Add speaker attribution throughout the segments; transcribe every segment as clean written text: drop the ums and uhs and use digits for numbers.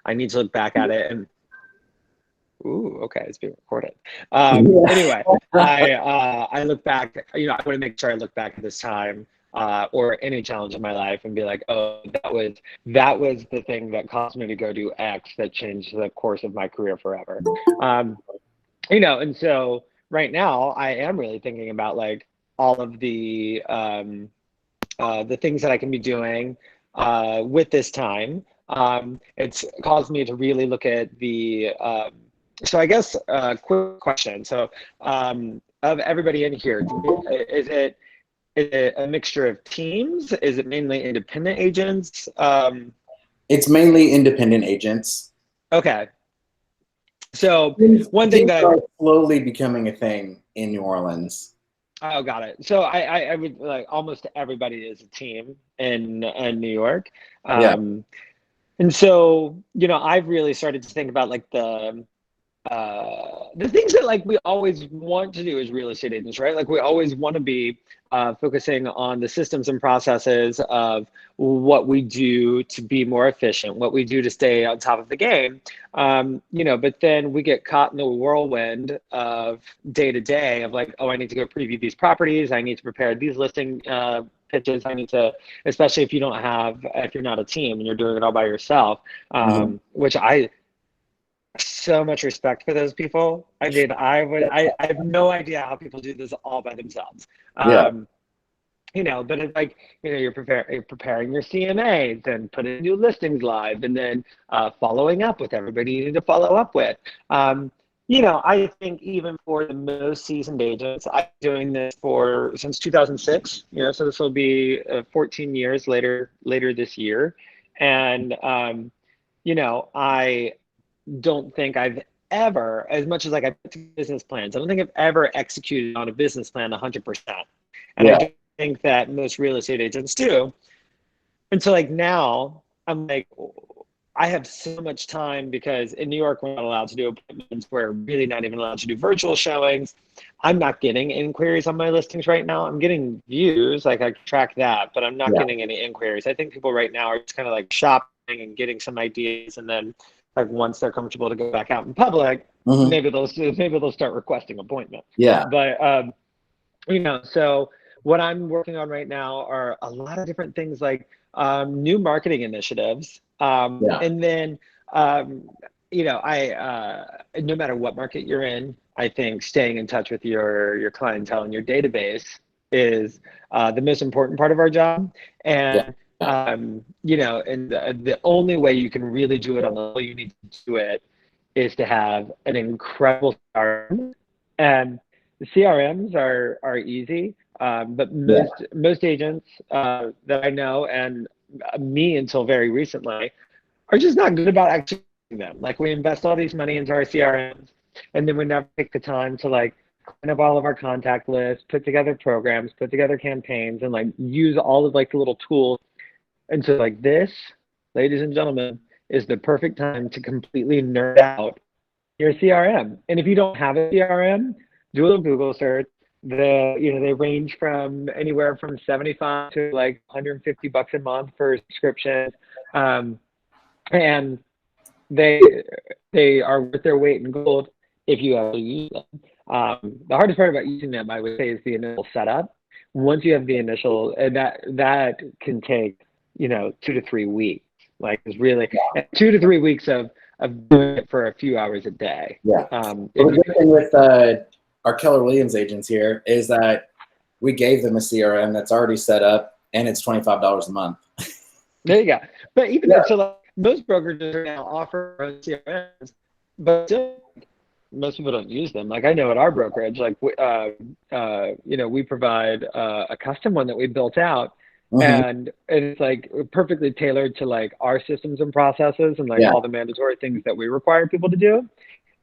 Speaker 1: I need to look back at it and, ooh, okay, it's being recorded. Anyway, I look back, I want to make sure I look back at this time or any challenge in my life and be like, oh, that was the thing that caused me to go do X that changed the course of my career forever. And so right now I am really thinking about like all of the things that I can be doing with this time. It's caused me to really look at so I guess quick question. So of everybody in here, is it a mixture of teams? Is it mainly independent agents?
Speaker 2: It's mainly independent agents.
Speaker 1: Okay. So one thing
Speaker 2: Teams
Speaker 1: that
Speaker 2: are slowly becoming a thing in New Orleans.
Speaker 1: Oh, got it. So I would like almost everybody is a team in New York.
Speaker 2: Yeah.
Speaker 1: And so, I've really started to think about like the things that like we always want to do as real estate agents, right? Like we always want to be focusing on the systems and processes of what we do to be more efficient, what we do to stay on top of the game. But then we get caught in the whirlwind of day to day of like, oh, I need to go preview these properties. I need to prepare these listing pitches. I need to, especially if you're not a team and you're doing it all by yourself, which I so much respect for those people. I mean, I have no idea how people do this all by themselves.
Speaker 2: Yeah.
Speaker 1: But it's like, you're preparing your CMAs and putting new listings live and then following up with everybody you need to follow up with. I think even for the most seasoned agents, I've been doing this since 2006, so this will be 14 years later this year. And, I don't think I've ever, as much as like I put business plans, I don't think I've ever executed on a business plan 100%. And I don't think that most real estate agents do. And so like now I'm like, I have so much time because in New York, we're not allowed to do appointments. We're really not even allowed to do virtual showings. I'm not getting inquiries on my listings right now. I'm getting views, like I track that, but I'm not getting any inquiries. I think people right now are just kind of like shopping and getting some ideas, and then like once they're comfortable to go back out in public, maybe they'll start requesting appointments.
Speaker 2: Yeah.
Speaker 1: But so what I'm working on right now are a lot of different things like new marketing initiatives. And then no matter what market you're in, I think staying in touch with your clientele and your database is the most important part of our job. And and the only way you can really do it on the level you need to do it is to have an incredible CRM. And the CRMs are easy, but most agents that I know, and me until very recently, are just not good about actually using them. Like we invest all these money into our CRMs, and then we never take the time to like clean up all of our contact lists, put together programs, put together campaigns, and like use all of like the little tools. And so like this, ladies and gentlemen, is the perfect time to completely nerd out your CRM. And if you don't have a CRM, do a little Google search. They range from anywhere from 75 to like $150 a month for subscriptions. And they are worth their weight in gold if you actually use them. The hardest part about using them, I would say, is the initial setup. Once you have the initial, that can take 2 to 3 weeks. Like it's really 2 to 3 weeks of doing it for a few hours a day.
Speaker 2: Yeah. The good thing with our Keller Williams agents here is that we gave them a CRM that's already set up, and it's $25 a month.
Speaker 1: There you go. But even so, like, most brokerages are now offering CRMs, but still, most people don't use them. Like I know at our brokerage, like we provide a custom one that we built out, and it's like perfectly tailored to like our systems and processes and like all the mandatory things that we require people to do,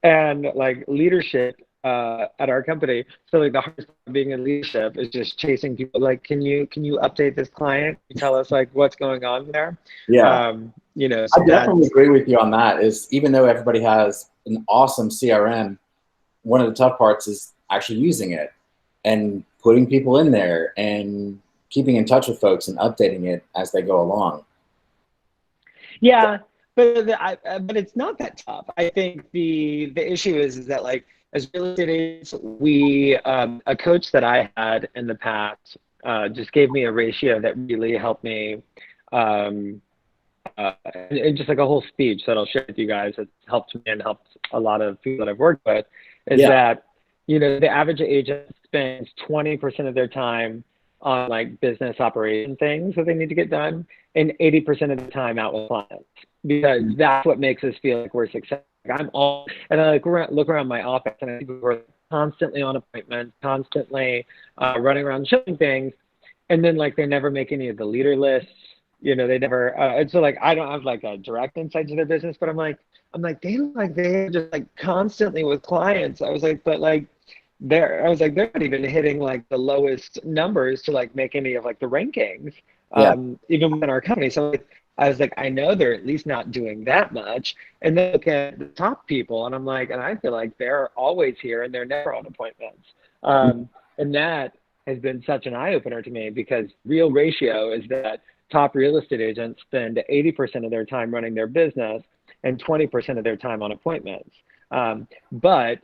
Speaker 1: and like leadership at our company. So like the hardest part of being in leadership is just chasing people. Like, can you update this client? Can you tell us like what's going on there?
Speaker 2: Yeah.
Speaker 1: So
Speaker 2: I definitely agree with you on that. Is even though everybody has an awesome CRM, one of the tough parts is actually using it and putting people in there and keeping in touch with folks and updating it as they go along.
Speaker 1: Yeah. but it's not that tough. I think the issue is that like as real estate agents, we a coach that I had in the past just gave me a ratio that really helped me, um, and just like a whole speech that I'll share with you guys. It's helped me and helped a lot of people that I've worked with. Is
Speaker 2: Yeah.
Speaker 1: that the average agent spends 20% of their time on like business operation things that they need to get done, and 80% of the time out with clients, because that's what makes us feel like we're successful. Like I'm all, and I like look around my office and I think we're constantly on appointments, constantly running around showing things, and then like they never make any of the leader lists. They never. And so like I don't have like a direct insight to their business, but I'm like they look like they're just like constantly with clients. I was like, but like they're not even hitting like the lowest numbers to like make any of like the rankings,
Speaker 2: Yeah.
Speaker 1: even within our company. So like, I was like, I know they're at least not doing that much. And then look at the top people, and I'm like, and I feel like they're always here and they're never on appointments. And that has been such an eye opener to me, because real ratio is that top real estate agents spend 80% of their time running their business and 20% of their time on appointments. But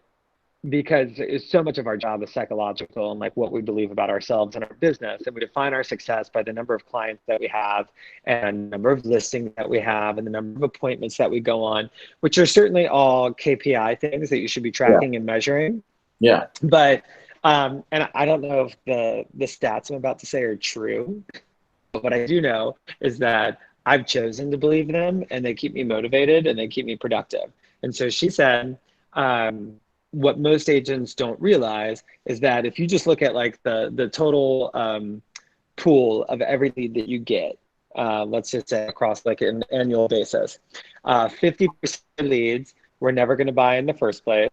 Speaker 1: because so much of our job is psychological and like what we believe about ourselves and our business, and we define our success by the number of clients that we have and the number of listings that we have and the number of appointments that we go on, which are certainly all KPI things that you should be tracking and measuring.
Speaker 2: Yeah.
Speaker 1: But and I don't know if the stats I'm about to say are true, but what I do know is that I've chosen to believe them, and they keep me motivated and they keep me productive. And so she said, what most agents don't realize is that if you just look at like the total pool of every lead that you get, let's just say across like an annual basis, 50% of leads we're never going to buy in the first place.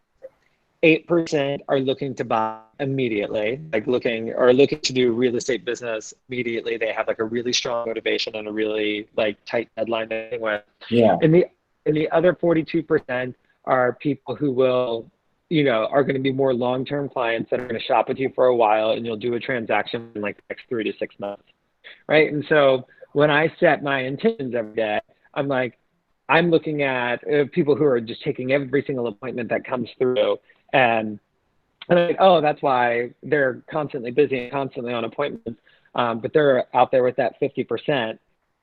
Speaker 1: 8% are looking to buy immediately, like looking to do real estate business immediately. They have like a really strong motivation and a really like tight deadline they're with.
Speaker 2: Yeah.
Speaker 1: And the other 42% are people who will, are going to be more long-term clients that are going to shop with you for a while, and you'll do a transaction in like the next 3 to 6 months, right? And so when I set my intentions every day, I'm looking at people who are just taking every single appointment that comes through, and I'm like, oh, that's why they're constantly busy and constantly on appointments. But they're out there with that 50%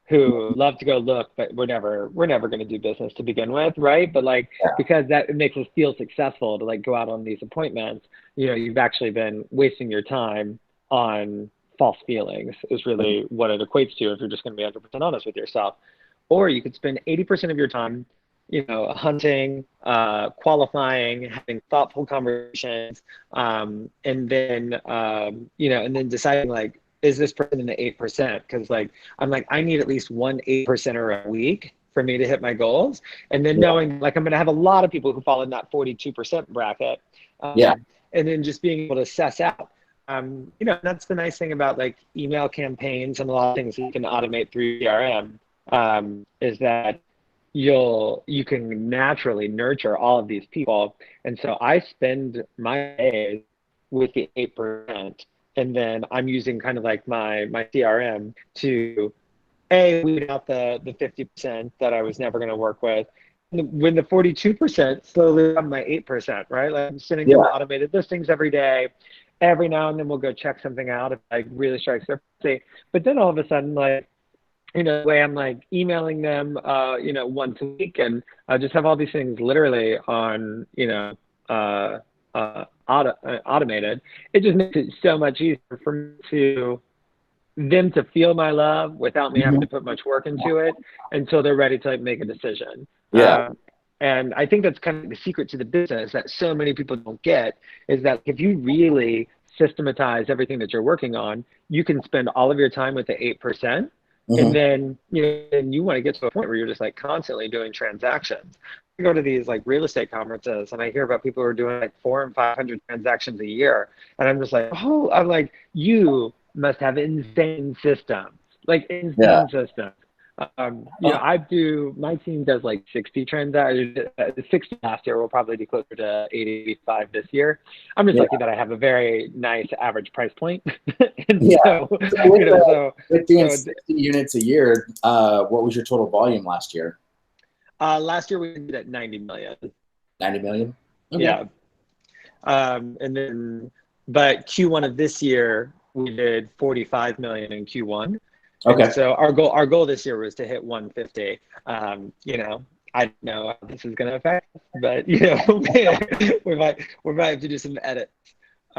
Speaker 1: who love to go look, but we're never going to do business to begin with, right? But like, because that makes us feel successful to like go out on these appointments, you've actually been wasting your time on false feelings is really what it equates to if you're just going to be 100% honest with yourself. Or you could spend 80% of your time hunting, qualifying, having thoughtful conversations, and then deciding like, is this person in the 8%? Because like, I'm like, I need at least 8%er a week for me to hit my goals. And then knowing like, I'm going to have a lot of people who fall in that 42% bracket. And then just being able to assess out, that's the nice thing about like email campaigns and a lot of things that you can automate through CRM, is that you can naturally nurture all of these people. And so I spend my days with the 8%, and then I'm using kind of like my CRM to weed out the 50% that I was never going to work with. When the 42% slowly become my 8%, right? Like I'm sending them automated listings every day. Every now and then we'll go check something out if like really strikes their fancy. But then all of a sudden, like, the way I'm like emailing them, once a week, and I just have all these things literally on, automated. It just makes it so much easier for them to feel my love without me having to put much work into it until they're ready to like make a decision. And I think that's kind of the secret to the business that so many people don't get, is that if you really systematize everything that you're working on, you can spend all of your time with the 8%. And then, you want to get to a point where you're just like constantly doing transactions. I go to these like real estate conferences and I hear about people who are doing like 400 and 500 transactions a year. And I'm just like, I'm like, you must have insane systems, like insane systems. My team does like 60 transactions, 60 last year. We'll probably be closer to 85 this year. I'm just lucky that I have a very nice average price point. So
Speaker 2: with doing 60 units a year, what was your total volume last year?
Speaker 1: Last year we did at 90 million.
Speaker 2: 90 million? Okay.
Speaker 1: Yeah. And then, but Q1 of this year, we did 45 million in Q1.
Speaker 2: Okay.
Speaker 1: And so our goal this year was to hit 150. You know, I don't know how this is going to affect us, but you know, we might have to do some edits.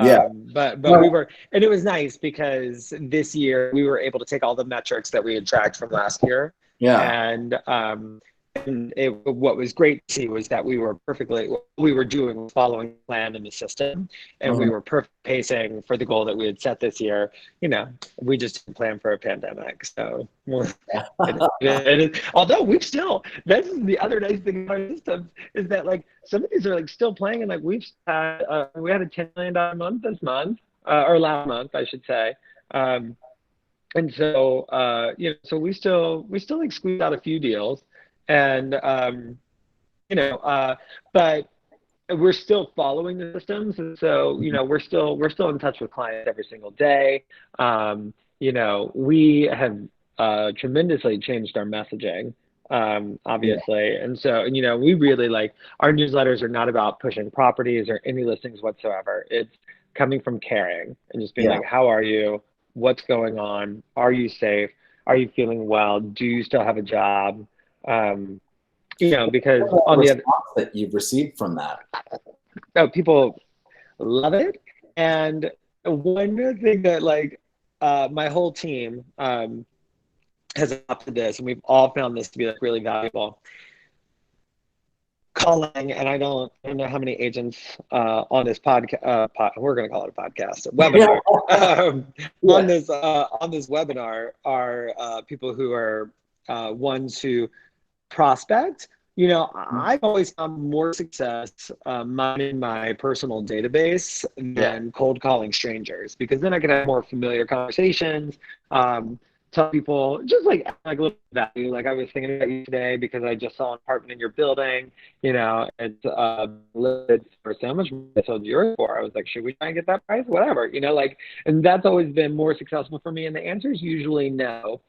Speaker 2: Yeah.
Speaker 1: But we were, and it was nice because this year we were able to take all the metrics that we had tracked from last year.
Speaker 2: Yeah.
Speaker 1: And what was great to see was that we were what we were doing was following the plan in the system, and we were perfect pacing for the goal that we had set this year. You know, we just didn't plan for a pandemic. So, although we still, that's the other nice thing about our system is that like some of these are like still playing, and like we had a $10 million month this month, or last month, I should say. And so, you know, so we still like squeeze out a few deals. And you know, but we're still following the systems, and so you know we're still in touch with clients every single day. You know, we have tremendously changed our messaging, obviously, and so you know we really like our newsletters are not about pushing properties or any listings whatsoever. It's coming from caring and just being like, how are you? What's going on? Are you safe? Are you feeling well? Do you still have a job? You know, because on the other
Speaker 2: that you've received from that,
Speaker 1: people love it. And one thing that like my whole team has adopted this, and we've all found this to be like really valuable. Calling, and I don't know how many agents on this podcast. We're going to call it a podcast, a webinar. On this webinar are people who are ones who prospect. You know, I've always found more success mining my personal database than cold calling strangers, because then I can have more familiar conversations. Tell people just like a little value. Like I was thinking about you today because I just saw an apartment in your building. You know, it's listed for so much more than I sold yours for. I was like, should we try and get that price? Whatever. You know, like, and that's always been more successful for me. And the answer is usually no.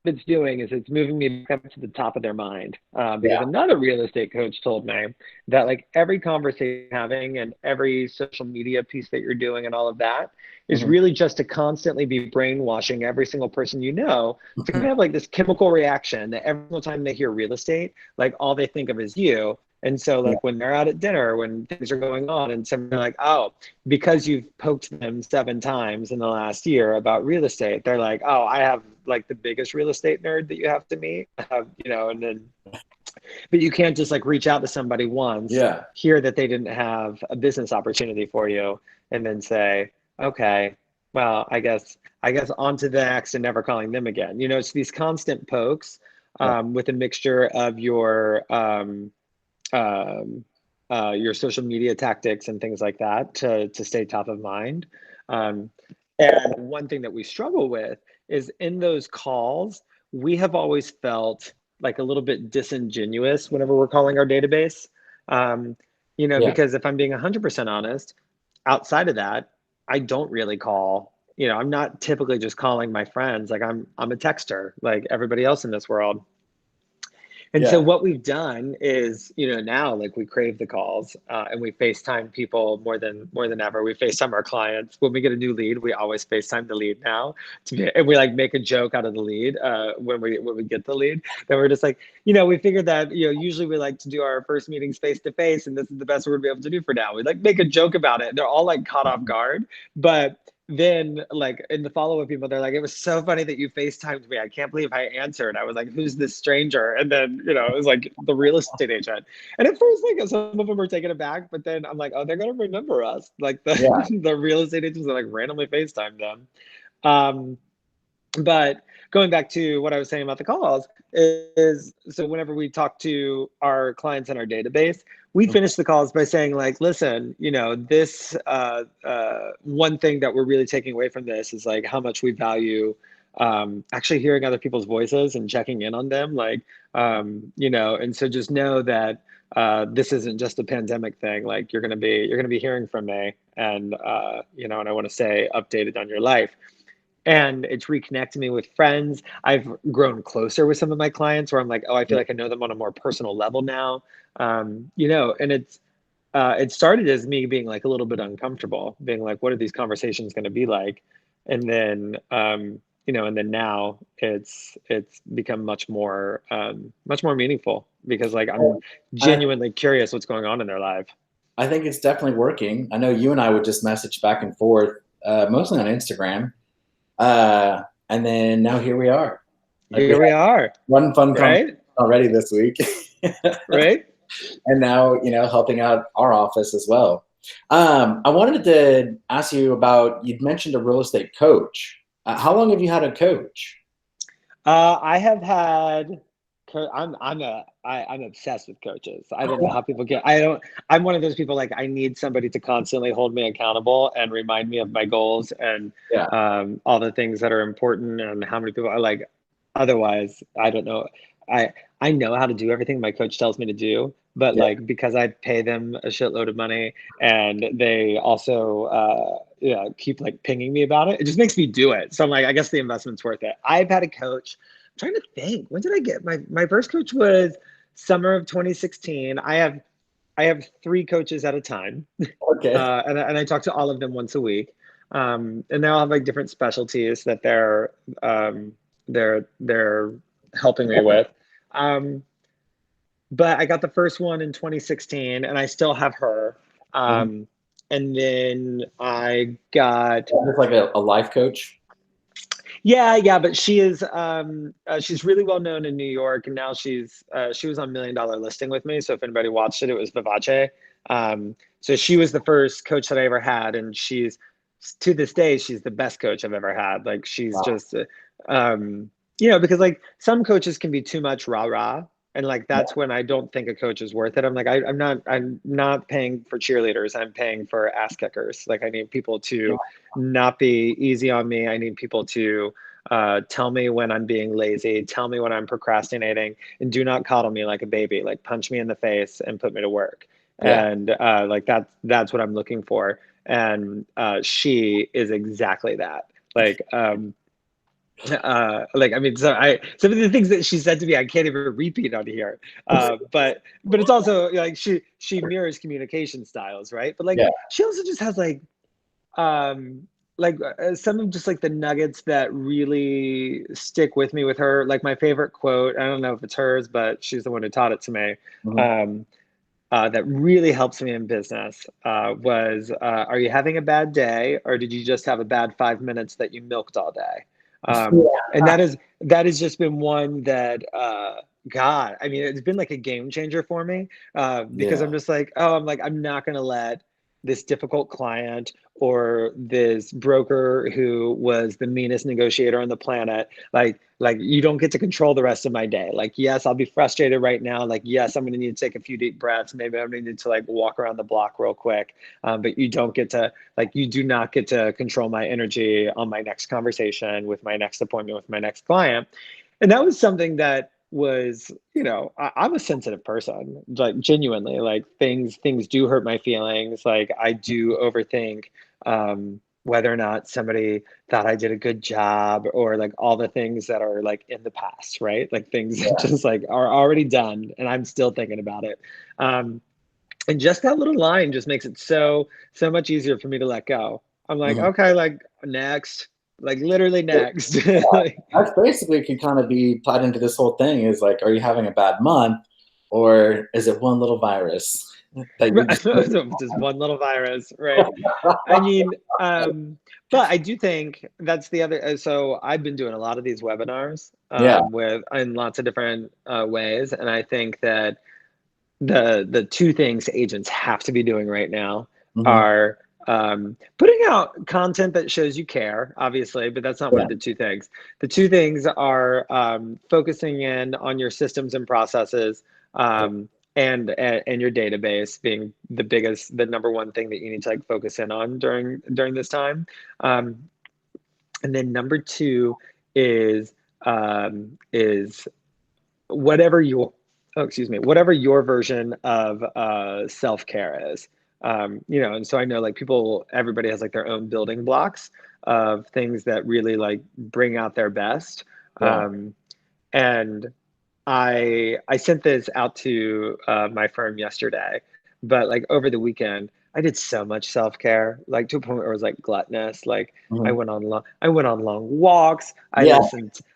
Speaker 1: What it's doing is it's moving me back up to the top of their mind, because another real estate coach told me that like every conversation you're having and every social media piece that you're doing and all of that is really just to constantly be brainwashing every single person you know to kind of have like this chemical reaction that every single time they hear real estate, like all they think of is you. And so like when they're out at dinner, when things are going on and something like, oh, because you've poked them 7 times in the last year about real estate, they're like, oh, I have like the biggest real estate nerd that you have to meet, you know, and then, but you can't just like reach out to somebody once, hear that they didn't have a business opportunity for you, and then say, okay, well, I guess on to the next and never calling them again. You know, it's these constant pokes with a mixture of your social media tactics and things like that to stay top of mind. And one thing that we struggle with is in those calls, we have always felt like a little bit disingenuous whenever we're calling our database. You know, because if I'm being 100% honest, outside of that, I don't really call. You know, I'm not typically just calling my friends. Like I'm a texter, like everybody else in this world. And so what we've done is, you know, now like we crave the calls and we FaceTime people more than ever. We FaceTime our clients. When we get a new lead, we always FaceTime the lead now. And we like make a joke out of the lead when we get the lead. Then we're just like, you know, we figured that, you know, usually we like to do our first meetings face to face, and this is the best we're gonna be able to do for now. We like make a joke about it. They're all like caught off guard, but then like in the follow-up people, they're like, it was so funny that you FaceTimed me. I can't believe I answered. I was like, who's this stranger? And then, you know, it was like the real estate agent. And at first, like some of them were taken aback, but then I'm like, oh, they're going to remember us. Like the real estate agents that like randomly FaceTimed them. But going back to what I was saying about the calls is, so whenever we talk to our clients in our database, we finish the calls by saying like, listen, you know, this one thing that we're really taking away from this is like how much we value actually hearing other people's voices and checking in on them. Like, you know, and so just know that this isn't just a pandemic thing. Like you're going to be hearing from me, and, you know, and I want to stay updated on your life. and it's reconnected me with friends. I've grown closer with some of my clients where I'm like, oh, I feel
Speaker 2: Yeah.
Speaker 1: like I know them on a more personal level now. And it started as me being like a little bit uncomfortable, being like, what are these conversations going to be like? And then, and then now it's become much more meaningful because like I'm
Speaker 2: I,
Speaker 1: genuinely curious what's going on in their life.
Speaker 2: I think it's definitely working. I know you and I would just message back and forth, mostly on Instagram. And then now here we are. Like we
Speaker 1: Here we
Speaker 2: had
Speaker 1: are,
Speaker 2: one fun conversation
Speaker 1: right?
Speaker 2: already this week.
Speaker 1: Right?
Speaker 2: And now, helping out our office as well. I wanted to ask you about, you'd mentioned a real estate coach. How long have you had a coach?
Speaker 1: I have had. I'm obsessed with coaches. I don't know how people get. I don't. I'm one of those people like I need somebody to constantly hold me accountable and remind me of my goals and
Speaker 2: Yeah.
Speaker 1: all the things that are important and how many people I like. Otherwise, I don't know. I I know how to do everything my coach tells me to do, but
Speaker 2: Yeah.
Speaker 1: like because I pay them a shitload of money and they also keep like pinging me about it, it just makes me do it. So I'm like, I guess the investment's worth it. I've had a coach. I'm trying to think. When did I get my first coach was summer of 2016. I have three coaches at a time,
Speaker 2: Okay.
Speaker 1: and I talk to all of them once a week. And they all have like different specialties that they're helping me with. Um, but I got the first one in 2016, and I still have her.
Speaker 2: Mhm.
Speaker 1: Um, and then I got
Speaker 2: Just like a life coach.
Speaker 1: yeah, but she's really well known in New York, and now she was on Million Dollar Listing with me. So if anybody watched it, it was Vivace. So she was the first coach that I ever had, and she's to this day she's the best coach I've ever had. Like she's
Speaker 2: Wow.
Speaker 1: just because like some coaches can be too much rah rah, and like that's when I don't think a coach is worth it. I'm like I'm not paying for cheerleaders. I'm paying for ass kickers. Like I need people
Speaker 2: Yeah.
Speaker 1: to not be easy on me. I need people to tell me when I'm being lazy, tell me when I'm procrastinating, and do not coddle me like a baby. Like punch me in the face and put me to work.
Speaker 2: Yeah.
Speaker 1: And like that's what I'm looking for. And she is exactly that. Like I mean, some of the things that she said to me I can't even repeat on here, but it's also like she mirrors communication styles, right? But like
Speaker 2: Yeah.
Speaker 1: she also just has some of just like the nuggets that really stick with me with her. Like my favorite quote, I don't know if it's hers, but she's the one who taught it to me.
Speaker 2: Mhm.
Speaker 1: um, that really helps me in business was are you having a bad day, or did you just have a bad 5 minutes that you milked all day? And that has just been one that God, I mean, it's been like a game changer for me because
Speaker 2: Yeah.
Speaker 1: I'm just like, oh, I'm not going to let this difficult client or this broker who was the meanest negotiator on the planet, like you don't get to control the rest of my day. Like, yes, I'll be frustrated right now. Like, yes, I'm going to need to take a few deep breaths. Maybe I'm going to need to like walk around the block real quick. But you do not get to control my energy on my next conversation with my next appointment with my next client. And that was something that was, I'm a sensitive person, like genuinely, like things do hurt my feelings. Like I do overthink whether or not somebody thought I did a good job, or like all the things that are like in the past, right? Like things that just like are already done and I'm still thinking about it. Um, and just that little line just makes it so much easier for me to let go. I'm like,
Speaker 2: Mhm.
Speaker 1: okay, like next, like literally next. Like,
Speaker 2: That's basically could kind of be tied into this whole thing is like, are you having a bad month, or is it one little virus that you just
Speaker 1: just one little virus, right? I mean, but I do think that's the other. So I've been doing a lot of these webinars
Speaker 2: yeah.
Speaker 1: with in lots of different ways, and I think that the two things agents have to be doing right now
Speaker 2: Hmm.
Speaker 1: are putting out content that shows you care, obviously, but that's not one
Speaker 2: Yeah.
Speaker 1: of the two things. The two things are focusing in on your systems and processes, and your database being the number one thing that you need to like focus in on during this time. Um, and then number two is whatever your whatever your version of self-care is. And so I know like everybody has like their own building blocks. of things that really like bring out their best.
Speaker 2: Yeah.
Speaker 1: And I sent this out to my firm yesterday, but like over the weekend, I did so much self-care, like to a point where it was like gluttonous. Like
Speaker 2: Mhm.
Speaker 1: I went on long walks.
Speaker 2: Yeah.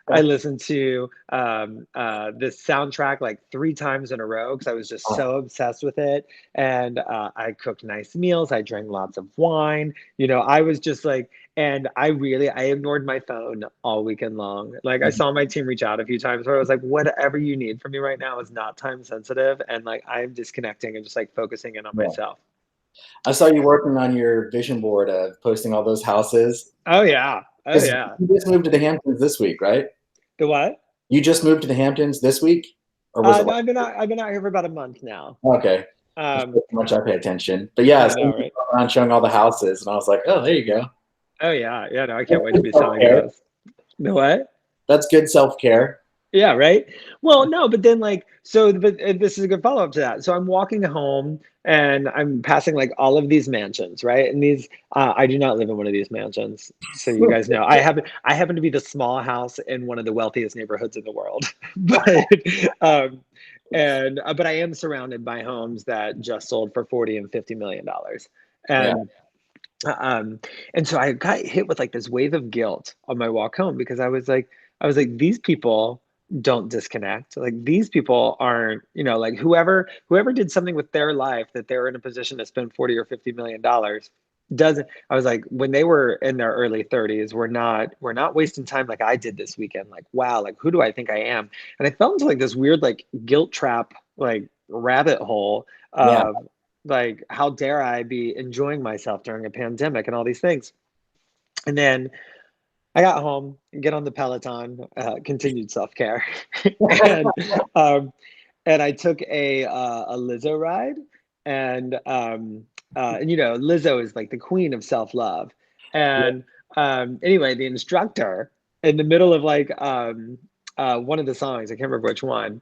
Speaker 1: I listened to this soundtrack like 3 times in a row because I was just
Speaker 2: Oh,
Speaker 1: so obsessed with it. And I cooked nice meals. I drank lots of wine. You know, I was just like, and I ignored my phone all weekend long. Like I
Speaker 2: mhm.
Speaker 1: saw my team reach out a few times where I was like, whatever you need from me right now is not time sensitive. And like I'm disconnecting and just like focusing in on
Speaker 2: Yeah.
Speaker 1: myself.
Speaker 2: I saw you working on your vision board of posting all those houses.
Speaker 1: Oh yeah. Oh
Speaker 2: 'Cause
Speaker 1: yeah.
Speaker 2: you just moved to the Hamptons this week, right?
Speaker 1: The what?
Speaker 2: You just moved to the Hamptons this week, or was it
Speaker 1: No,
Speaker 2: last?
Speaker 1: I've been out here for about a month now.
Speaker 2: Okay. That's
Speaker 1: Um,
Speaker 2: how much I pay attention. But yeah,
Speaker 1: I
Speaker 2: so
Speaker 1: know,
Speaker 2: you
Speaker 1: right?
Speaker 2: were around showing all the houses, and I was like, oh, there you go.
Speaker 1: Oh yeah. Yeah, no, I can't
Speaker 2: That's
Speaker 1: wait to
Speaker 2: good
Speaker 1: be
Speaker 2: self
Speaker 1: selling
Speaker 2: care.
Speaker 1: those. The what?
Speaker 2: That's good self care.
Speaker 1: Yeah, right. Well, no, but then like so, but this is a good follow up to that. So I'm walking home and I'm passing like all of these mansions, right? And these, I do not live in one of these mansions, so you guys know. I happen to be the small house in one of the wealthiest neighborhoods in the world, but but I am surrounded by homes that just sold for 40 and $50 million,
Speaker 2: Yeah.
Speaker 1: and um, and so I got hit with like this wave of guilt on my walk home because I was like, these people don't disconnect. Like these people aren't, you know, like whoever did something with their life that they're in a position to spend 40 or $50 million doesn't. I was like, when they were in their early 30s, we're not wasting time like I did this weekend. Like, wow, like who do I think I am? And I fell into like this weird like guilt trap, like rabbit hole
Speaker 2: Yeah.
Speaker 1: of like how dare I be enjoying myself during a pandemic and all these things. And then I got home, get on the Peloton, continued self-care, and um, and I took a Lizzo ride, and and you know Lizzo is like the queen of self-love,
Speaker 2: Yeah.
Speaker 1: and anyway, the instructor in the middle of like one of the songs, I can't remember which one.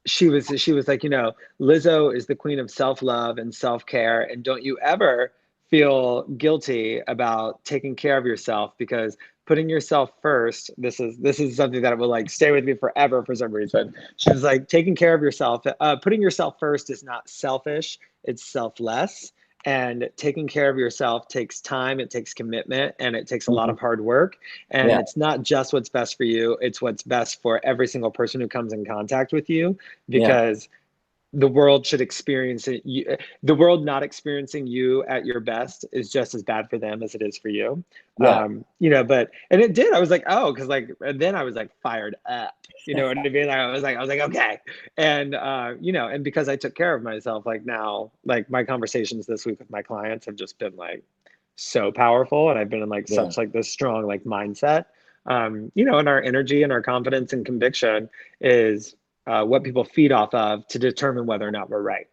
Speaker 1: She was like, you know, Lizzo is the queen of self-love and self-care, and don't you ever feel guilty about taking care of yourself because putting yourself first, this is something that will like stay with me forever for some reason. She was like, taking care of yourself, putting yourself first is not selfish, it's selfless. And taking care of yourself takes time, it takes commitment, and it takes a lot
Speaker 2: Mhm.
Speaker 1: of hard work. And
Speaker 2: Yeah.
Speaker 1: it's not just what's best for you, it's what's best for every single person who comes in contact with you,
Speaker 2: Yeah.
Speaker 1: because the world should experience it. The world not experiencing you at your best is just as bad for them as it is for you.
Speaker 2: Yeah.
Speaker 1: You know, but and it did. I was like, oh, because like, and then I was like fired up. You know what I mean? I was like, okay, and you know, and because I took care of myself, like now, like my conversations this week with my clients have just been like so powerful, and I've been in like
Speaker 2: Yeah.
Speaker 1: such like this strong like mindset. You know, and our energy and our confidence and conviction is what people feed off of to determine whether or not we're right.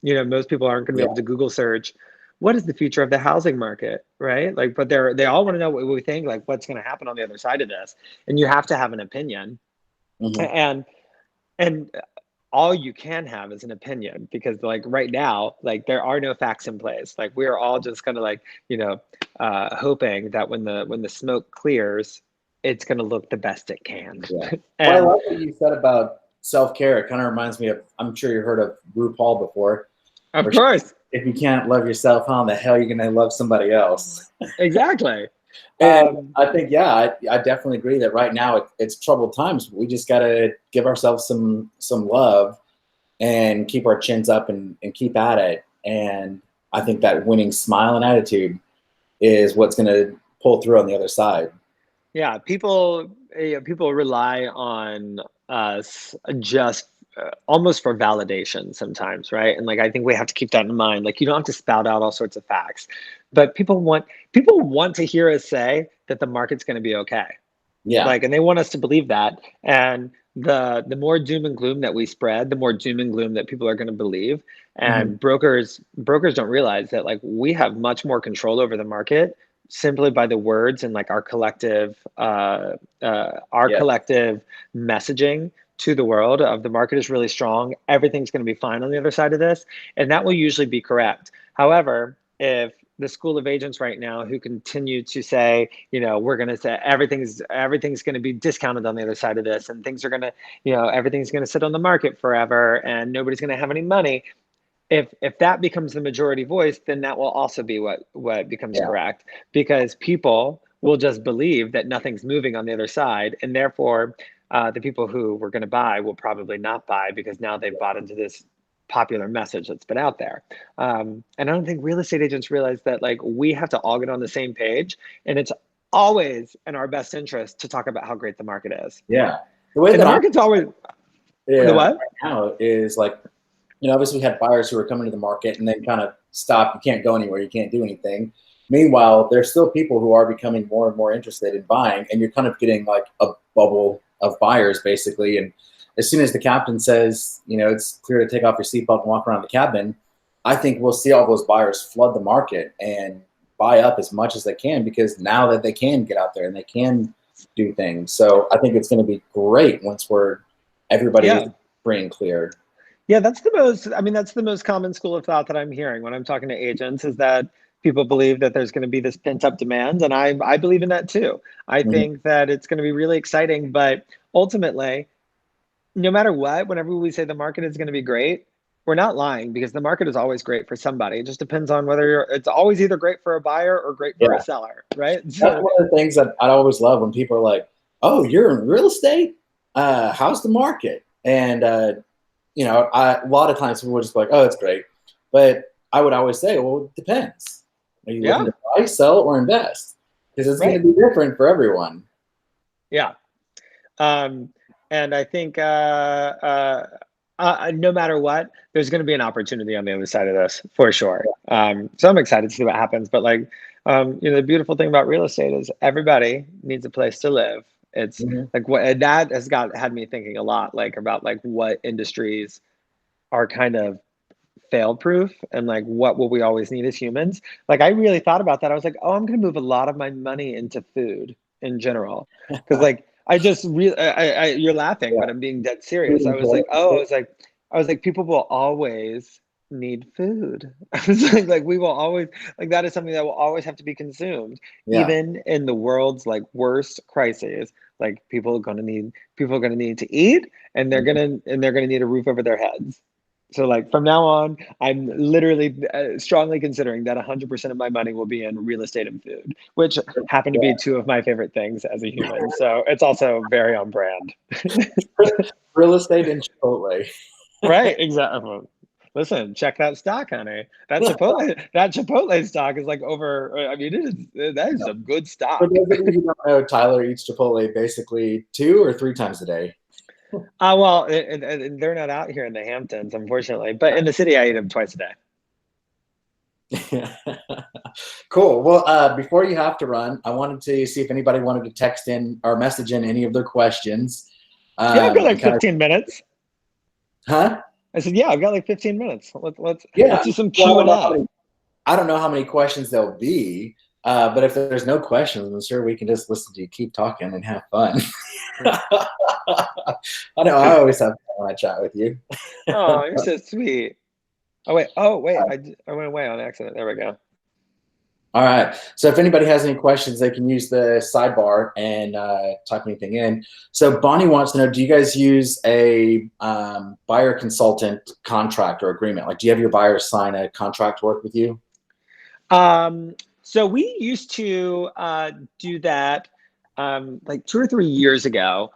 Speaker 1: You know, most people aren't going to be
Speaker 2: Yeah.
Speaker 1: able to Google search what is the future of the housing market, right? Like, but they all want to know what we think, like what's going to happen on the other side of this, and you have to have an opinion,
Speaker 2: Mhm.
Speaker 1: and and all you can have is an opinion because like right now like there are no facts in place, like we're all just kind of like, you know, hoping that when the smoke clears it's going to look the best it can.
Speaker 2: Yeah. Well, I
Speaker 1: And
Speaker 2: like what you said about self care. It kind of reminds me of, I'm sure you've heard of RuPaul before,
Speaker 1: of
Speaker 2: where
Speaker 1: course,
Speaker 2: if you can't love yourself, how in the hell are you going to love somebody else?
Speaker 1: exactly.
Speaker 2: And
Speaker 1: um
Speaker 2: I think, yeah, I definitely agree that right now it's troubled times. We just got to give ourselves some love and keep our chins up and keep at it. And I think that winning smile and attitude is what's going to pull through on the other side.
Speaker 1: Yeah, people rely on us just almost for validation sometimes, right? And like I think we have to keep that in mind. Like you don't have to spout out all sorts of facts, but people want to hear us say that the market's going to be okay.
Speaker 2: Yeah.
Speaker 1: Like, and they want us to believe that. And the more doom and gloom that we spread, the more doom and gloom that people are going to believe.
Speaker 2: Hmm.
Speaker 1: And brokers don't realize that like we have much more control over the market simply by the words and like our
Speaker 2: Yeah.
Speaker 1: collective messaging to the world of the market is really strong. Everything's going to be fine on the other side of this, and that will usually be correct. However, if the school of agents right now who continue to say, we're going to say everything's going to be discounted on the other side of this, and things are going to, everything's going to sit on the market forever, and nobody's going to have any money. If that becomes the majority voice, then that will also be what becomes correct, because people will just believe that nothing's moving on the other side, and therefore the people who were going to buy will probably not buy, because now they've bought into this popular message that's been out there. And I don't think real estate agents realize that, like, we have to all get on the same page, and it's always in our best interest to talk about how great the market is.
Speaker 2: Yeah. The way
Speaker 1: and
Speaker 2: that
Speaker 1: the market's always the what?
Speaker 2: Right now is like, obviously we had buyers who were coming to the market and then kind of stop. You can't go anywhere. You can't do anything. Meanwhile, there's still people who are becoming more and more interested in buying, and you're kind of getting like a bubble of buyers basically. And as soon as the captain says, it's clear to take off your seatbelt and walk around the cabin, I think we'll see all those buyers flood the market and buy up as much as they can, because now that they can get out there and they can do things. So I think it's going to be great once everybody is free and clear.
Speaker 1: Yeah, that's the most common school of thought that I'm hearing when I'm talking to agents, is that people believe that there's going to be this pent up demand. And I believe in that too. I think that it's going to be really exciting, but ultimately, no matter what, whenever we say the market is going to be great, we're not lying, because the market is always great for somebody. It just depends on whether it's always either great for a buyer or great for a seller, right? So
Speaker 2: that's one of the things that I always love, when people are like, "Oh, you're in real estate? How's the market?" And a lot of times people would just be like, "Oh, it's great," but I would always say, "Well, it depends. Are you looking to buy, sell, or invest? Because it's going to be different for everyone."
Speaker 1: Yeah. And I think no matter what, there's going to be an opportunity on the other side of this, for sure. So I'm excited to see what happens. But the beautiful thing about real estate is everybody needs a place to live. It's like that has had me thinking a lot, about what industries are kind of fail proof, and what will we always need as humans. I really thought about that. I was like, oh, I'm going to move a lot of my money into food in general, because I just you're laughing, but I'm being dead serious. I was like, people will always need food. I was like we will always, that is something that will always have to be consumed, even in the world's worst crises. People are going to need to eat, and they're going to need a roof over their heads. So from now on, I'm literally strongly considering that 100% of my money will be in real estate and food, which happen to be two of my favorite things as a human. So it's also very on brand.
Speaker 2: Real estate and Chipotle.
Speaker 1: Right, exactly. Listen, check that stock, honey. That Chipotle stock is over. That is some good stock.
Speaker 2: For those of you who don't know, Tyler eats Chipotle basically 2 or 3 times a day.
Speaker 1: Well, they're not out here in the Hamptons, unfortunately, but in the city, I eat them twice a day.
Speaker 2: Cool. Well, before you have to run, I wanted to see if anybody wanted to text in or message in any of their questions.
Speaker 1: I've got 15 minutes.
Speaker 2: Huh?
Speaker 1: I said, I've got 15 minutes. Let's do some Q&A.
Speaker 2: I don't know how many questions there'll be, but if there's no questions, I'm sure we can just listen to you keep talking and have fun. I know I always have fun when I chat with you.
Speaker 1: Oh, you're so sweet. Oh wait, I went away on accident. There we go.
Speaker 2: All right. So if anybody has any questions, they can use the sidebar and type anything in. So Bonnie wants to know, do you guys use a buyer consultant contract or agreement? Do you have your buyers sign a contract to work with you?
Speaker 1: So we used to do that 2 or 3 years ago.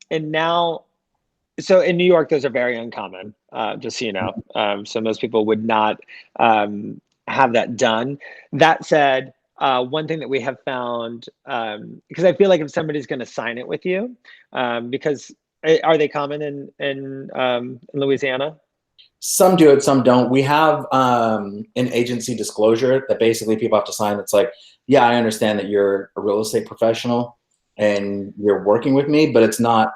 Speaker 1: And now, so in New York, those are very uncommon, just so you know. So most people would not have that done. That said, one thing that we have found, because I feel like if somebody's going to sign it with you, because are they common in Louisiana?
Speaker 2: Some do it, some don't. We have an agency disclosure that basically people have to sign. That's yeah, I understand that you're a real estate professional and you're working with me, but it's not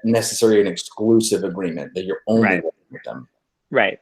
Speaker 2: necessarily an exclusive agreement that you're only working with them.
Speaker 1: Right.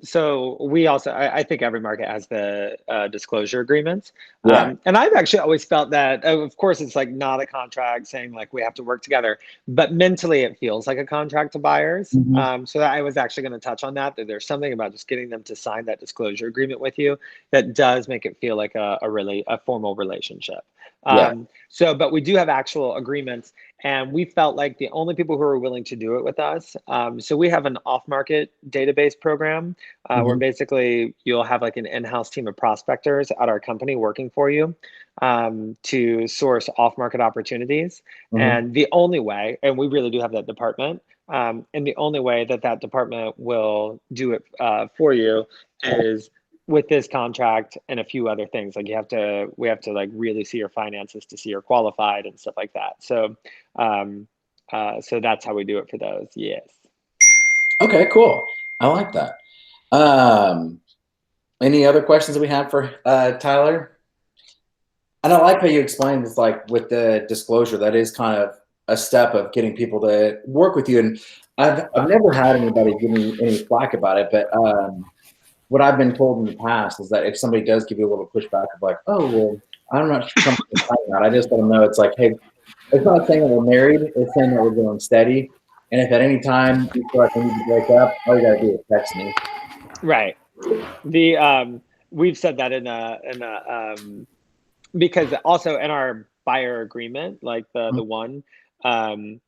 Speaker 1: So we also, I think every market has the disclosure agreements.
Speaker 2: Yeah.
Speaker 1: And I've actually always felt that, of course, it's like not a contract saying like we have to work together, but mentally it feels like a contract to buyers.
Speaker 2: Hmm.
Speaker 1: So I was actually going to touch on that there's something about just getting them to sign that disclosure agreement with you that does make it feel like a really a formal relationship.
Speaker 2: Yeah.
Speaker 1: But we do have actual agreements, and we felt like the only people who are willing to do it with us. So we have an off-market database program where
Speaker 2: Hmm.
Speaker 1: basically you'll have like an in-house team of prospectors at our company working for you to source off-market opportunities.
Speaker 2: Hmm.
Speaker 1: And the only way, and we really do have that department, and the only way that that department will do it for you is with this contract and a few other things. Like we have to like really see your finances to see you're qualified and stuff like that. Um, so that's how we do it for those. Yes.
Speaker 2: Okay, cool. I like that. Um, any other questions that we have for Tyler? And I like how you explained this, like with the disclosure, that is kind of a step of getting people to work with you. And I've never had anybody give me any flack about it, but what I've been told in the past is that if somebody does give you a little pushback of like, oh, well, I'm not comfortable saying that. I just let them know it's like, hey, it's not saying that we're married. It's saying that we're going steady. And if at any time you feel like we need to break up, all you got to do is text me.
Speaker 1: Right. The we've said that in a because also in our buyer agreement, like the one, um,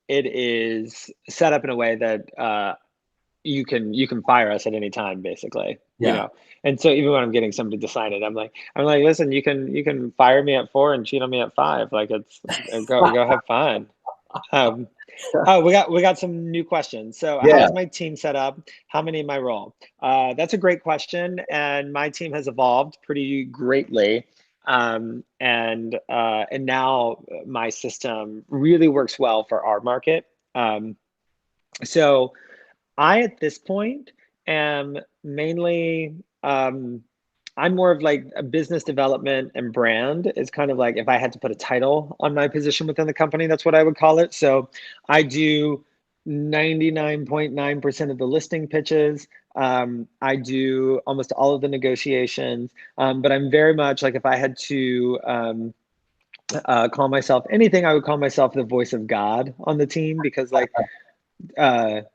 Speaker 1: it is set up in a way that you can fire us at any time, basically, you
Speaker 2: Yeah.
Speaker 1: know. And so even when I'm getting somebody to sign it, I'm like, listen, you can fire me at 4 and cheat on me at 5. Like it's go have fun. Um, oh, we got some new questions. So, how
Speaker 2: Yeah.
Speaker 1: is my team set up? How many in my role? That's a great question, and my team has evolved pretty greatly. And now my system really works well for our market. So I, at this point, am mainly, I'm more of like a business development and brand is kind of like if I had to put a title on my position within the company, that's what I would call it. So I do 99.9% of the listing pitches. I do almost all of the negotiations, but I'm very much like if I had to call myself anything, I would call myself the voice of God on the team because like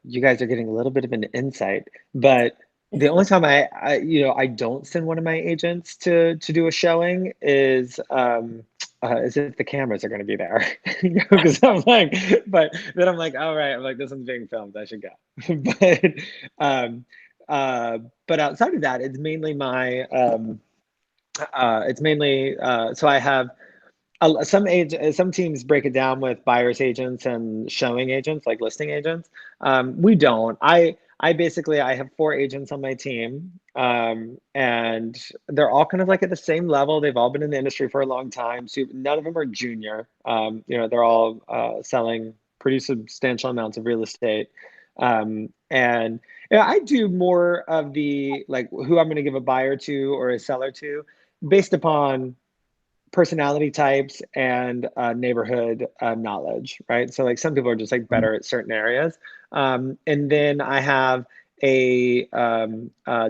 Speaker 1: you guys are getting a little bit of an insight, but the only time I don't send one of my agents to do a showing is if the cameras are going to be there. Because I'm like, but then I'm like, all right, I'm like, this one's being filmed, I should go. but um, but outside of that, it's mainly my it's mainly so I have some teams break it down with buyer's agents and showing agents, like listing agents. We don't. I basically I have 4 agents on my team, and they're all kind of like at the same level. They've all been in the industry for a long time. So none of them are junior. They're all selling pretty substantial amounts of real estate. And I do more of the like who I'm going to give a buyer to or a seller to based upon personality types and neighborhood knowledge, right? So like some people are just like better at certain areas. And then I have a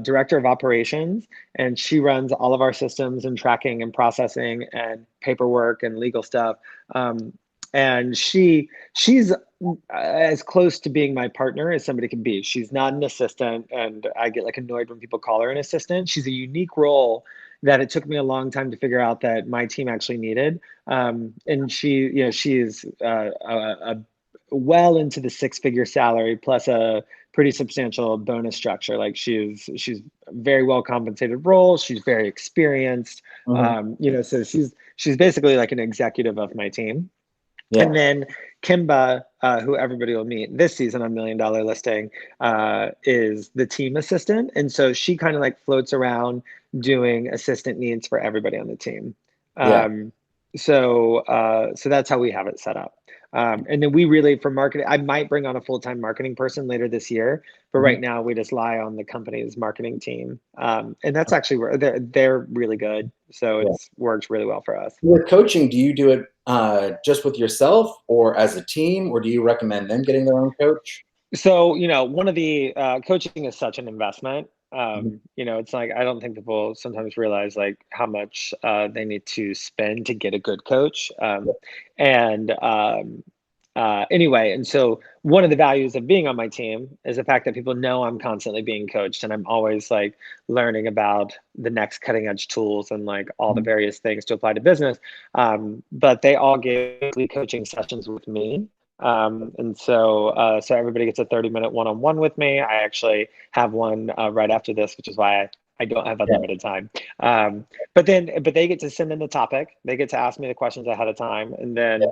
Speaker 1: director of operations, and she runs all of our systems and tracking and processing and paperwork and legal stuff. And she's as close to being my partner as somebody can be. She's not an assistant, and I get like annoyed when people call her an assistant. She's a unique role that it took me a long time to figure out that my team actually needed. And she is a well into the 6-figure salary plus a pretty substantial bonus structure. Like she's a very well compensated role. She's very experienced.
Speaker 2: Hmm.
Speaker 1: So she's basically like an executive of my team.
Speaker 2: Yeah.
Speaker 1: And then Kimba, who everybody will meet this season on Million Dollar Listing, is the team assistant. And so she kind of like floats around doing assistant needs for everybody on the team.
Speaker 2: Yeah.
Speaker 1: So that's how we have it set up. And then we really, for marketing, I might bring on a full-time marketing person later this year, but
Speaker 2: Hmm.
Speaker 1: right now we just lie on the company's marketing team. And that's actually where they're really good. So
Speaker 2: Yeah.
Speaker 1: it's works really well for us.
Speaker 2: With coaching, do you do it just with yourself or as a team, or do you recommend them getting their own coach?
Speaker 1: So, one of the coaching is such an investment.
Speaker 2: Mhm.
Speaker 1: It's like I don't think people sometimes realize like how much they need to spend to get a good coach. And Anyway, and so one of the values of being on my team is the fact that people know I'm constantly being coached, and I'm always like learning about the next cutting edge tools and like all the
Speaker 2: Mhm.
Speaker 1: various things to apply to business. But they all get weekly coaching sessions with me. So everybody gets a 30-minute one-on-one with me. I actually have one right after this, which is why I don't have
Speaker 2: Yeah.
Speaker 1: unlimited time. But they get to send in the topic. They get to ask me the questions ahead of time, and then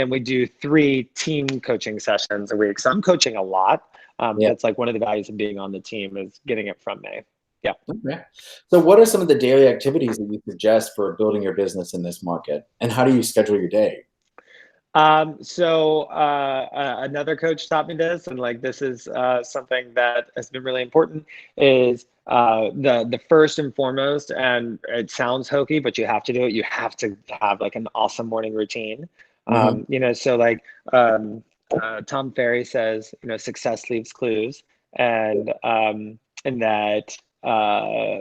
Speaker 1: we do 3 team coaching sessions a week. So I'm coaching a lot.
Speaker 2: Yeah.
Speaker 1: That's like one of the values of being on the team is getting it from me. Yeah.
Speaker 2: Okay. So, what are some of the daily activities that you suggest for building your business in this market, and how do you schedule your day?
Speaker 1: Another coach taught me this, and like this is something that has been really important. Is the first and foremost, and it sounds hokey, but you have to do it. You have to have like an awesome morning routine.
Speaker 2: Hmm.
Speaker 1: So like Tom Ferry says, success leaves clues, and that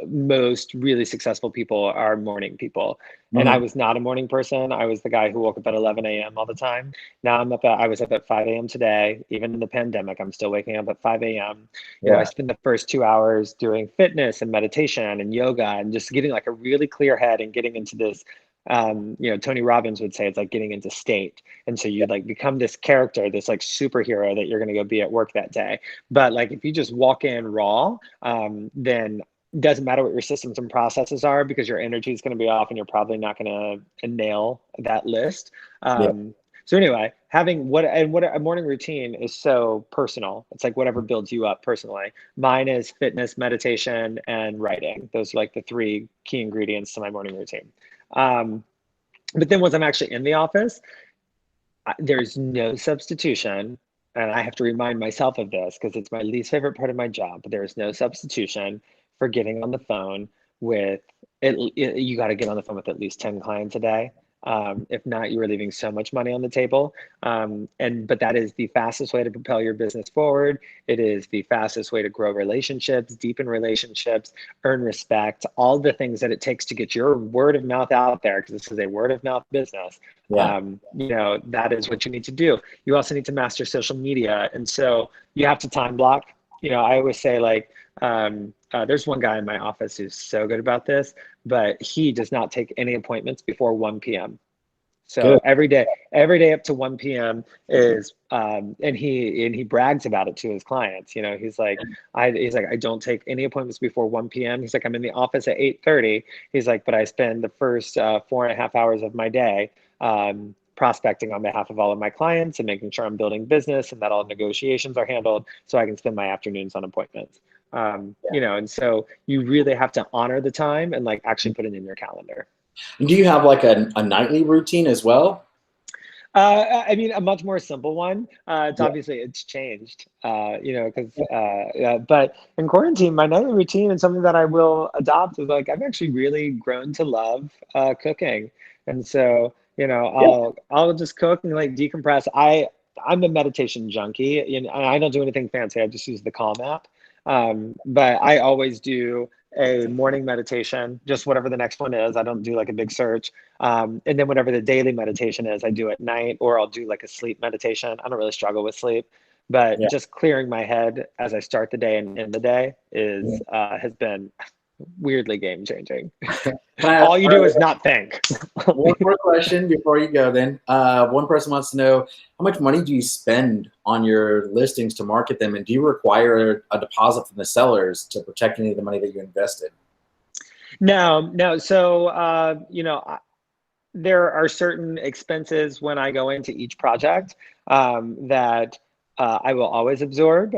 Speaker 1: most really successful people are morning people. And I
Speaker 2: Hmm.
Speaker 1: was not a morning person. I was the guy who woke up at 11 a.m. all the time. Now I was up at 5 a.m. today. Even in the pandemic, I'm still waking up at 5 a.m. I
Speaker 2: Yeah.
Speaker 1: spend the first 2 hours doing fitness and meditation and yoga and just getting like a really clear head and getting into this. Tony Robbins would say it's like getting into state. And so you like become this character, this like superhero that you're going to go be at work that day. But like if you just walk in raw, then doesn't matter what your systems and processes are because your energy is going to be off and you're probably not going to nail that list.
Speaker 2: Yeah.
Speaker 1: So anyway, having what a morning routine is so personal. It's like whatever builds you up personally. Mine is fitness, meditation, and writing. Those are like the 3 key ingredients to my morning routine. Um, but then once I'm actually in the office, there's no substitution. And I have to remind myself of this because it's my least favorite part of my job. But there is no substitution for getting on the phone with you got to get on the phone with at least 10 clients a day. If not, you are leaving so much money on the table. But that is the fastest way to propel your business forward. It is the fastest way to grow relationships, deepen relationships, earn respect, all the things that it takes to get your word of mouth out there, because this is a word of mouth business.
Speaker 2: Yeah.
Speaker 1: That is what you need to do. You also need to master social media. And so you have to time block. I always say like, there's one guy in my office who's so good about this, but he does not take any appointments before 1 p.m. So
Speaker 2: Good.
Speaker 1: every day up to 1 p.m. is, and he brags about it to his clients. He's like, I don't take any appointments before 1 p.m. He's like, I'm in the office at 8:30. He's like, but I spend the first 4.5 hours of my day prospecting on behalf of all of my clients and making sure I'm building business and that all negotiations are handled so I can spend my afternoons on appointments. And so you really have to honor the time and like actually put it in your calendar.
Speaker 2: And do you have like a nightly routine as well?
Speaker 1: I mean, a much more simple one.
Speaker 2: Yeah.
Speaker 1: It's changed, but in quarantine, my nightly routine and something that I will adopt is like I've actually really grown to love cooking, and so
Speaker 2: Yeah.
Speaker 1: I'll just cook and like decompress. I'm a meditation junkie, and I don't do anything fancy. I just use the Calm app, but I always do a morning meditation, just whatever the next one is. I don't do like a big search. And then whatever the daily meditation is, I do at night, or I'll do like a sleep meditation. I don't really struggle with sleep, but
Speaker 2: Yeah.
Speaker 1: just clearing my head as I start the day and end the day
Speaker 2: Yeah.
Speaker 1: has been weirdly game changing.
Speaker 2: Can I ask,
Speaker 1: All you
Speaker 2: all
Speaker 1: do
Speaker 2: right,
Speaker 1: is not think.
Speaker 2: one more question before you go then. One person wants to know, how much money do you spend on your listings to market them? And do you require a deposit from the sellers to protect any of the money that you invested?
Speaker 1: No, no. So, there are certain expenses when I go into each project that I will always absorb.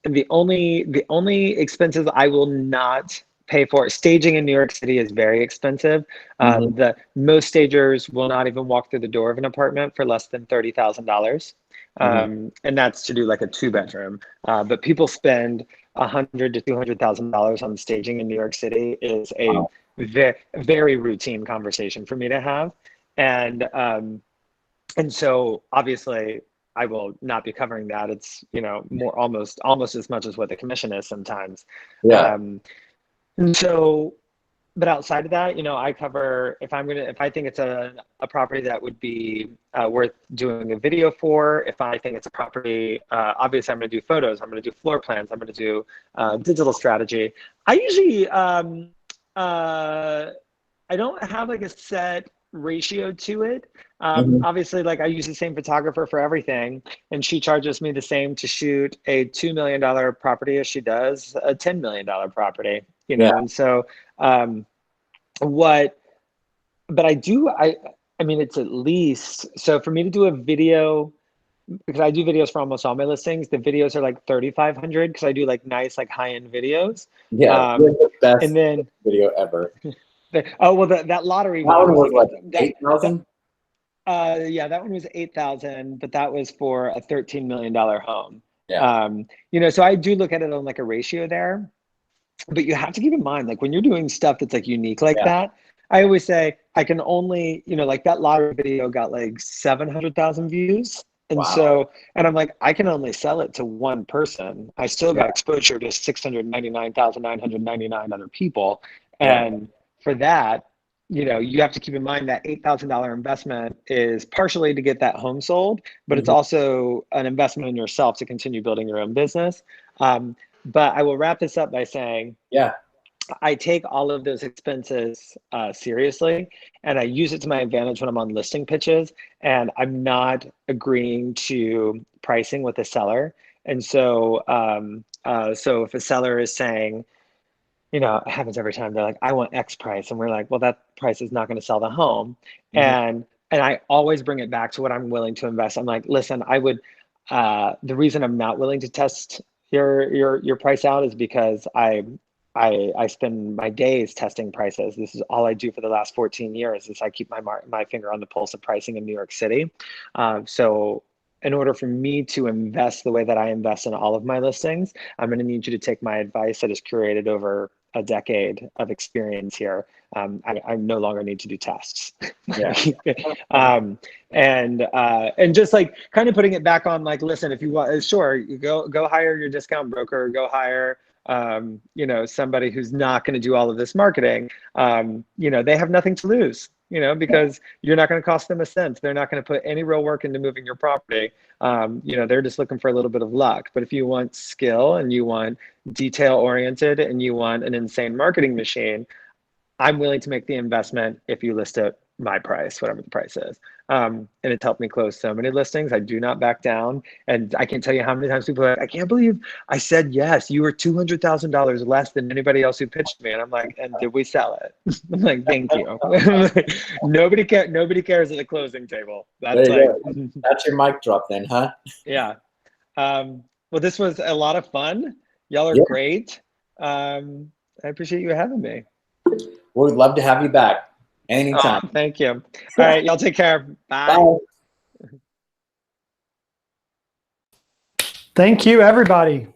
Speaker 1: And the only expenses I will not pay for, staging in New York City is very expensive.
Speaker 2: Hmm.
Speaker 1: The most stagers will not even walk through the door of an apartment for less than $30,000.
Speaker 2: Hmm.
Speaker 1: And that's to do like a 2 bedroom. But people spend $100 to $200,000 on staging in New York City is a
Speaker 2: Wow.
Speaker 1: very routine conversation for me to have. And um, and so obviously I will not be covering that. It's, more almost as much as what the commission is sometimes.
Speaker 2: Yeah.
Speaker 1: And so, but outside of that, I cover, if I think it's a property that would be worth doing a video for, if I think it's a property, obviously I'm going to do photos, I'm going to do floor plans, I'm going to do digital strategy. I usually, I don't have like a set ratio to it. Obviously, like I use the same photographer for everything, and she charges me the same to shoot a $2 million property as she does a $10 million property, and so but I mean, it's at least, so for me to do a video, because I do videos for almost all my listings, the videos are like 3,500 because I do like nice, like high-end videos.
Speaker 2: Yeah, the best
Speaker 1: and then
Speaker 2: video ever.
Speaker 1: Oh, well, that lottery
Speaker 2: one was
Speaker 1: like,
Speaker 2: like 8,000.
Speaker 1: Yeah, that one was 8,000, but that was for a $13 million home.
Speaker 2: Yeah.
Speaker 1: So I do look at it on like a ratio there, but you have to keep in mind, like when you're doing stuff that's like unique like that, I always say I can only, like that lottery video got like 700,000 views. And so, and I'm like, I can only sell it to one person. I still got exposure to 699,999 other people. And for that, you have to keep in mind that $8,000 investment is partially to get that home sold, but it's also an investment in yourself to continue building your own business. But I will wrap this up by saying, I take all of those expenses seriously, and I use it to my advantage when I'm on listing pitches, and I'm not agreeing to pricing with a seller. And so, so if a seller is saying, it happens every time, they're like, I want X price, and we're like, well, that price is not going to sell the home. And I always bring it back to what I'm willing to invest. I'm like, listen, I would. The reason I'm not willing to test your price out is because I spend my days testing prices. This is all I do for the last 14 years is I keep my finger on the pulse of pricing in New York City. So in order for me to invest the way that I invest in all of my listings, I'm going to need you to take my advice that is curated over a decade of experience here. I no longer need to do tests. And just like kind of putting it back on, like, listen, if you want, sure, you go hire your discount broker, go hire somebody who's not going to do all of this marketing. They have nothing to lose, because you're not going to cost them a cent. They're not going to put any real work into moving your property. They're just looking for a little bit of luck. But if you want skill and you want detail oriented and you want an insane marketing machine, I'm willing to make the investment if you list it my price, whatever the price is. And it's helped me close so many listings. I do not back down. And I can't tell you how many times people are like, I can't believe I said yes. You were $200,000 less than anybody else who pitched me. And I'm like, and did we sell it? I'm like, thank you. Nobody cares at the closing table. That's
Speaker 2: that's your mic drop then, huh?
Speaker 1: Yeah. Well, this was a lot of fun. Y'all are great. I appreciate you having me.
Speaker 2: We'd love to have you back anytime.
Speaker 1: Thank you. All right, y'all take care. Bye.
Speaker 2: Bye.
Speaker 3: Thank you, everybody.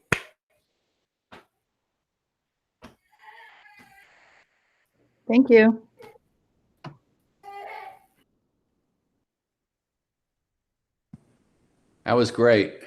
Speaker 4: Thank you.
Speaker 5: That was great.